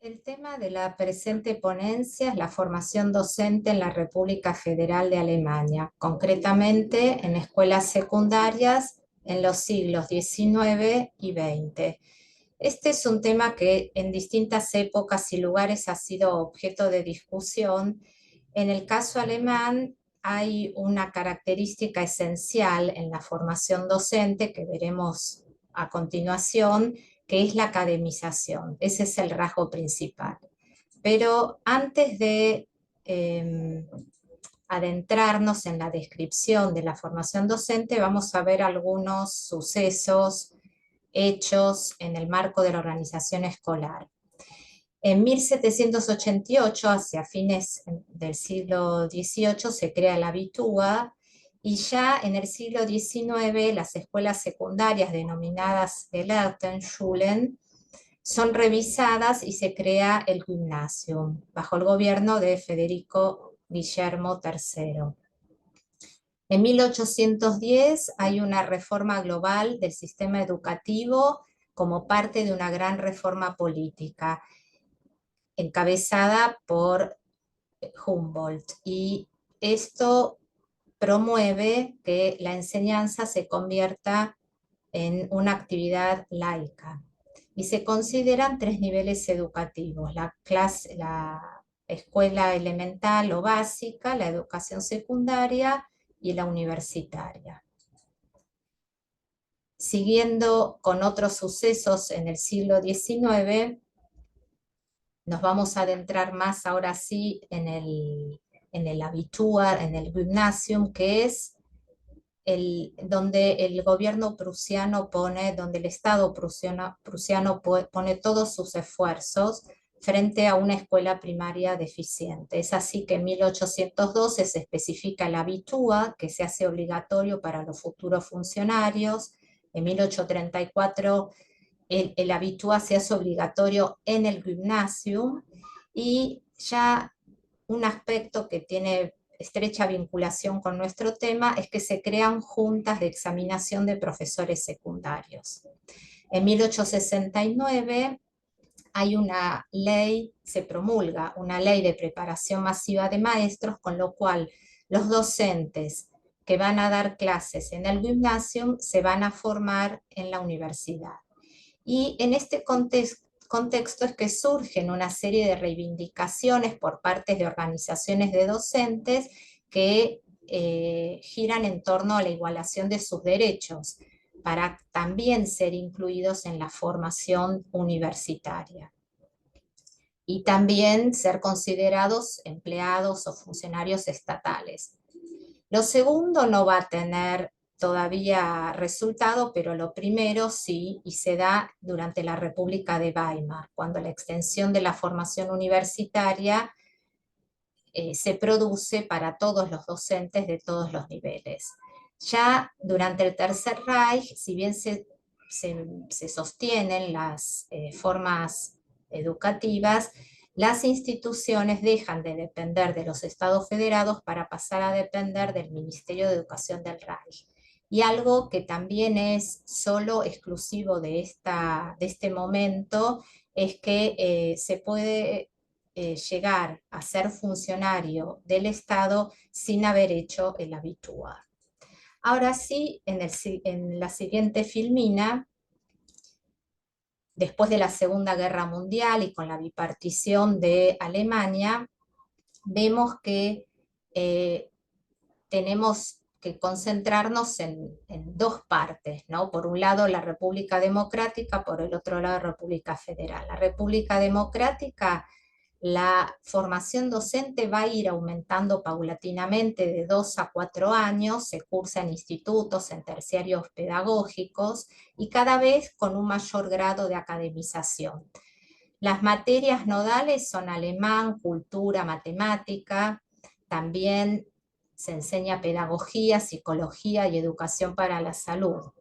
El tema de la presente ponencia es la formación docente en la República Federal de Alemania, concretamente en escuelas secundarias en los siglos XIX y XX. Este es un tema que en distintas épocas y lugares ha sido objeto de discusión. En el caso alemán hay una característica esencial en la formación docente que veremos a continuación, que es la academización. Ese es el rasgo principal. Pero antes de adentrarnos en la descripción de la formación docente, vamos a ver algunos sucesos, hechos en el marco de la organización escolar. En 1788, hacia fines del siglo XVIII, se crea la Abitúa, y ya en el siglo XIX las escuelas secundarias denominadas Gelehrtenschulen son revisadas y se crea el Gymnasium bajo el gobierno de Federico Guillermo III. En 1810 hay una reforma global del sistema educativo como parte de una gran reforma política encabezada por Humboldt, y esto promueve que la enseñanza se convierta en una actividad laica. Y se consideran tres niveles educativos: la escuela elemental o básica, la educación secundaria y la universitaria. Siguiendo con otros sucesos en el siglo XIX, nos vamos a adentrar más ahora sí en el Abitur, en el Gymnasium, que es donde el gobierno prusiano pone, donde el Estado prusiano pone todos sus esfuerzos frente a una escuela primaria deficiente. Es así que en 1812 se especifica el Abitur, que se hace obligatorio para los futuros funcionarios. En 1834 el Abitur se hace obligatorio en el Gymnasium, y ya un aspecto que tiene estrecha vinculación con nuestro tema es que se crean juntas de examinación de profesores secundarios. En 1869 hay una ley, se promulga una ley de preparación masiva de maestros, con lo cual los docentes que van a dar clases en el Gymnasium se van a formar en la universidad. Y en este contexto es que surgen una serie de reivindicaciones por parte de organizaciones de docentes que giran en torno a la igualación de sus derechos, para también ser incluidos en la formación universitaria y también ser considerados empleados o funcionarios estatales. Lo segundo no va a tener todavía resultado, pero lo primero sí, y se da durante la República de Weimar, cuando la extensión de la formación universitaria se produce para todos los docentes de todos los niveles. Ya durante el Tercer Reich, si bien se sostienen las formas educativas, las instituciones dejan de depender de los estados federados para pasar a depender del Ministerio de Educación del Reich. Y algo que también es solo exclusivo de este momento es que se puede llegar a ser funcionario del Estado sin haber hecho el Abitur. Ahora sí, en la siguiente filmina, después de la Segunda Guerra Mundial y con la bipartición de Alemania, vemos que tenemos que concentrarnos en dos partes, ¿no? Por un lado la República Democrática, por el otro lado la República Federal. La República Democrática, la formación docente va a ir aumentando paulatinamente de 2 a 4 años, se cursa en institutos, en terciarios pedagógicos, y cada vez con un mayor grado de academización. Las materias nodales son alemán, cultura, matemática. También se enseña pedagogía, psicología y educación para la salud.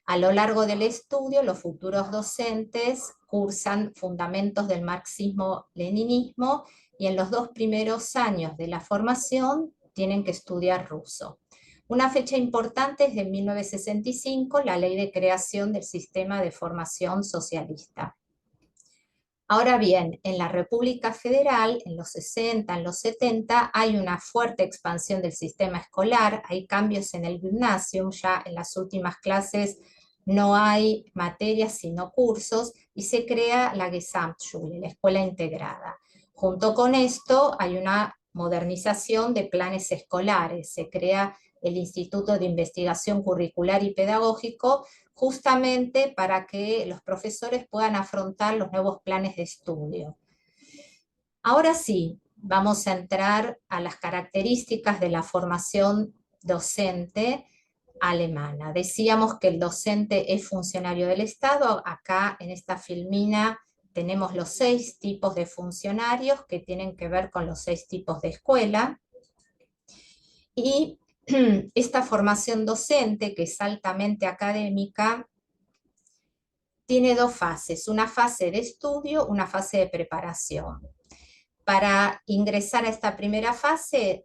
A lo largo del estudio, los futuros docentes cursan fundamentos del marxismo-leninismo, y en los 2 primeros años de la formación tienen que estudiar ruso. Una fecha importante es de 1965, la ley de creación del sistema de formación socialista. Ahora bien, en la República Federal, en los 60, en los 70, hay una fuerte expansión del sistema escolar, hay cambios en el gymnasium, ya en las últimas clases no hay materias sino cursos, y se crea la Gesamtschule, la escuela integrada. Junto con esto hay una modernización de planes escolares, se crea el Instituto de Investigación Curricular y Pedagógico, justamente para que los profesores puedan afrontar los nuevos planes de estudio. Ahora sí, vamos a entrar a las características de la formación docente alemana. Decíamos que el docente es funcionario del Estado. Acá en esta filmina tenemos los 6 tipos de funcionarios que tienen que ver con los 6 tipos de escuela. Y esta formación docente, que es altamente académica, tiene 2 fases, una fase de estudio, una fase de preparación. Para ingresar a esta primera fase,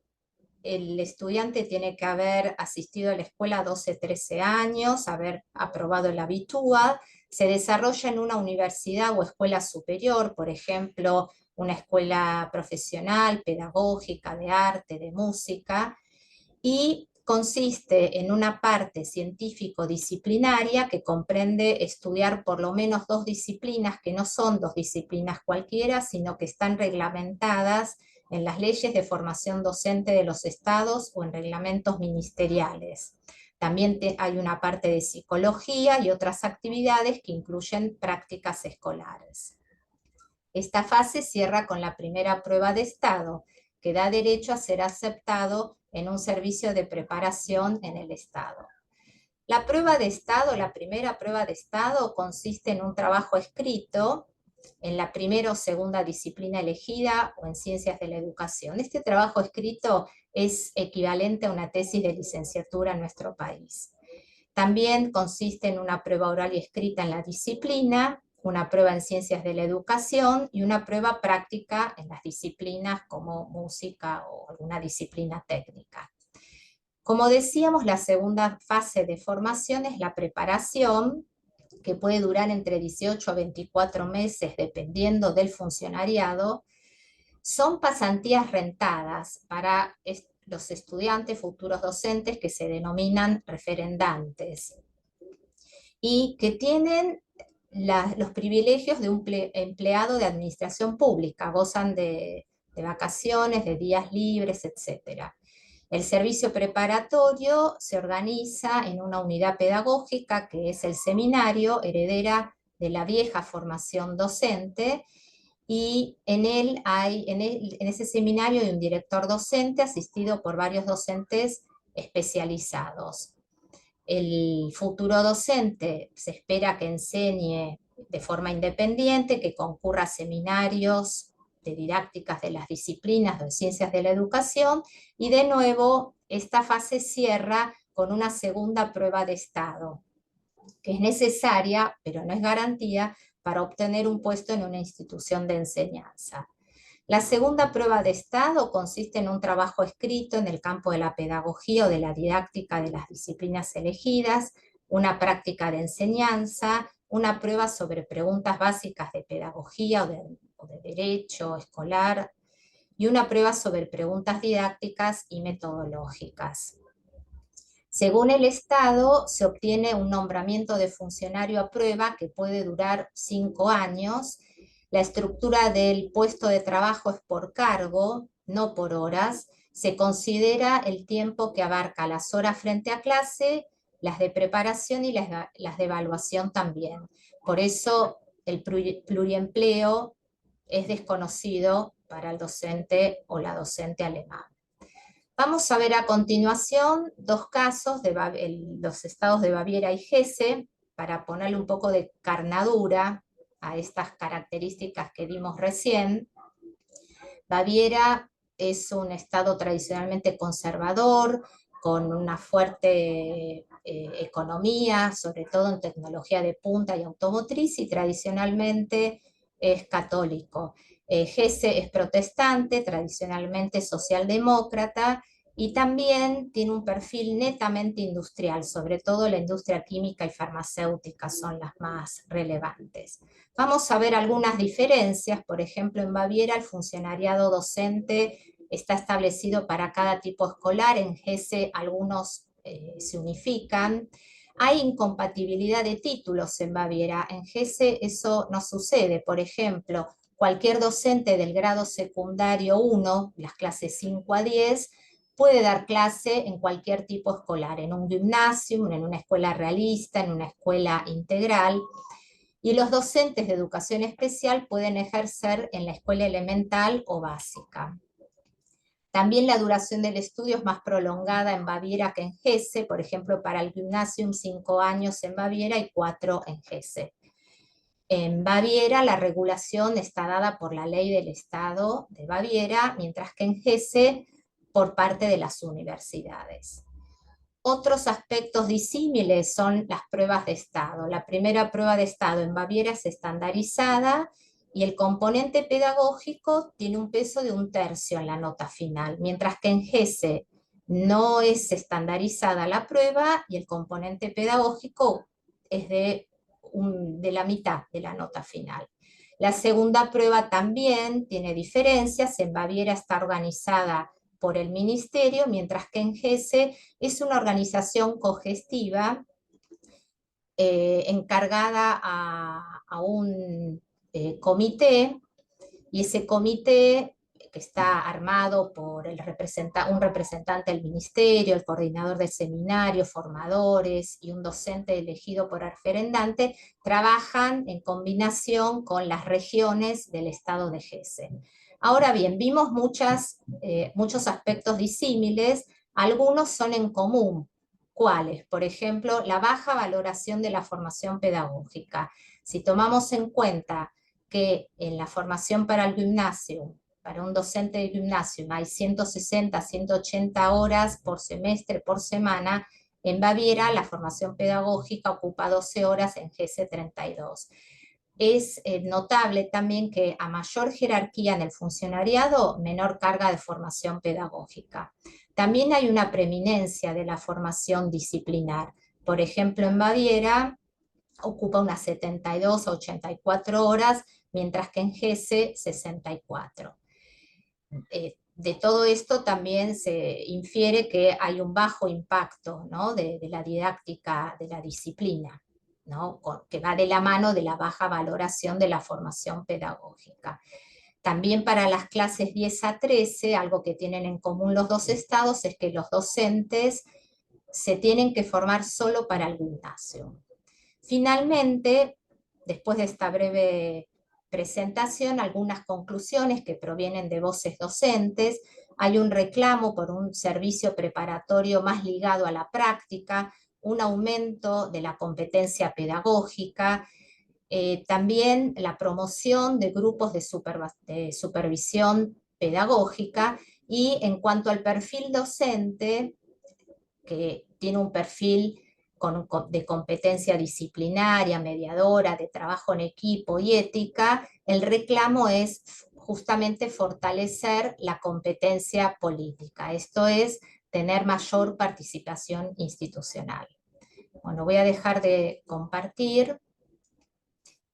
el estudiante tiene que haber asistido a la escuela 12, 13 años, haber aprobado el Abitur, se desarrolla en una universidad o escuela superior, por ejemplo, una escuela profesional, pedagógica, de arte, de música, y consiste en una parte científico-disciplinaria que comprende estudiar por lo menos 2 disciplinas, que no son 2 disciplinas cualquiera, sino que están reglamentadas en las leyes de formación docente de los estados o en reglamentos ministeriales. También hay una parte de psicología y otras actividades que incluyen prácticas escolares. Esta fase cierra con la primera prueba de estado, que da derecho a ser aceptado en un servicio de preparación en el Estado. La prueba de estado, la primera prueba de estado, consiste en un trabajo escrito en la primera o segunda disciplina elegida o en ciencias de la educación. Este trabajo escrito es equivalente a una tesis de licenciatura en nuestro país. También consiste en una prueba oral y escrita en la disciplina, una prueba en ciencias de la educación y una prueba práctica en las disciplinas como música o alguna disciplina técnica. Como decíamos, la segunda fase de formación es la preparación, que puede durar entre 18 a 24 meses dependiendo del funcionariado. Son pasantías rentadas para los estudiantes, futuros docentes, que se denominan referendantes y que tienen los privilegios de un empleado de administración pública, gozan de vacaciones, de días libres, etc. El servicio preparatorio se organiza en una unidad pedagógica que es el seminario, heredera de la vieja formación docente, y en ese seminario hay un director docente asistido por varios docentes especializados. El futuro docente se espera que enseñe de forma independiente, que concurra a seminarios de didácticas de las disciplinas de ciencias de la educación, y de nuevo esta fase cierra con una segunda prueba de estado, que es necesaria, pero no es garantía, para obtener un puesto en una institución de enseñanza. La segunda prueba de estado consiste en un trabajo escrito en el campo de la pedagogía o de la didáctica de las disciplinas elegidas, una práctica de enseñanza, una prueba sobre preguntas básicas de pedagogía o de derecho escolar, y una prueba sobre preguntas didácticas y metodológicas. Según el Estado, se obtiene un nombramiento de funcionario a prueba que puede durar 5 años. La estructura del puesto de trabajo es por cargo, no por horas. Se considera el tiempo que abarca las horas frente a clase, las de preparación y las de evaluación también. Por eso el pluriempleo es desconocido para el docente o la docente alemán. Vamos a ver a continuación 2 casos de los estados de Baviera y Hesse, para ponerle un poco de carnadura a estas características que vimos recién. Baviera es un estado tradicionalmente conservador, con una fuerte economía, sobre todo en tecnología de punta y automotriz, y tradicionalmente es católico. Hesse es protestante, tradicionalmente socialdemócrata, y también tiene un perfil netamente industrial, sobre todo la industria química y farmacéutica son las más relevantes. Vamos a ver algunas diferencias. Por ejemplo, en Baviera el funcionariado docente está establecido para cada tipo escolar. En Hesse algunos se unifican. Hay incompatibilidad de títulos en Baviera. En Hesse eso no sucede. Por ejemplo, cualquier docente del grado secundario 1, las clases 5 a 10, puede dar clase en cualquier tipo escolar, en un gimnasio, en una escuela realista, en una escuela integral. Y los docentes de educación especial pueden ejercer en la escuela elemental o básica. También la duración del estudio es más prolongada en Baviera que en Hesse, por ejemplo, para el Gymnasium 5 años en Baviera y 4 en Hesse. En Baviera la regulación está dada por la ley del Estado de Baviera, mientras que en Hesse por parte de las universidades. Otros aspectos disímiles son las pruebas de estado. La primera prueba de estado en Baviera es estandarizada y el componente pedagógico tiene un peso de 1/3 en la nota final, mientras que en Hesse no es estandarizada la prueba y el componente pedagógico es de la mitad de la nota final. La segunda prueba también tiene diferencias. En Baviera está organizada por el ministerio, mientras que en Hesse es una organización cogestiva encargada a un comité, y ese comité que está armado por un representante del ministerio, el coordinador del seminario, formadores y un docente elegido por el referendante, trabajan en combinación con las regiones del estado de Hesse. Ahora bien, vimos muchos aspectos disímiles, algunos son en común. ¿Cuáles? Por ejemplo, la baja valoración de la formación pedagógica. Si tomamos en cuenta que en la formación para el gimnasio, para un docente de gimnasio, hay 160, 180 horas por semestre, por semana, en Baviera la formación pedagógica ocupa 12 horas, en Hesse 32. Es notable también que a mayor jerarquía en el funcionariado, menor carga de formación pedagógica. También hay una preeminencia de la formación disciplinar. Por ejemplo, en Baviera ocupa unas 72 a 84 horas, mientras que en Hesse 64. De todo esto también se infiere que hay un bajo impacto, ¿no?, de la didáctica de la disciplina, ¿no?, que va de la mano de la baja valoración de la formación pedagógica. También para las clases 10 a 13, algo que tienen en común los dos estados es que los docentes se tienen que formar solo para el gimnasio. Finalmente, después de esta breve presentación, algunas conclusiones que provienen de voces docentes. Hay un reclamo por un servicio preparatorio más ligado a la práctica, un aumento de la competencia pedagógica, también la promoción de grupos de supervisión pedagógica, y en cuanto al perfil docente, que tiene un perfil de competencia disciplinaria, mediadora, de trabajo en equipo y ética, el reclamo es justamente fortalecer la competencia política, esto es, tener mayor participación institucional. Bueno, voy a dejar de compartir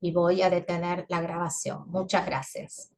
y voy a detener la grabación. Muchas gracias.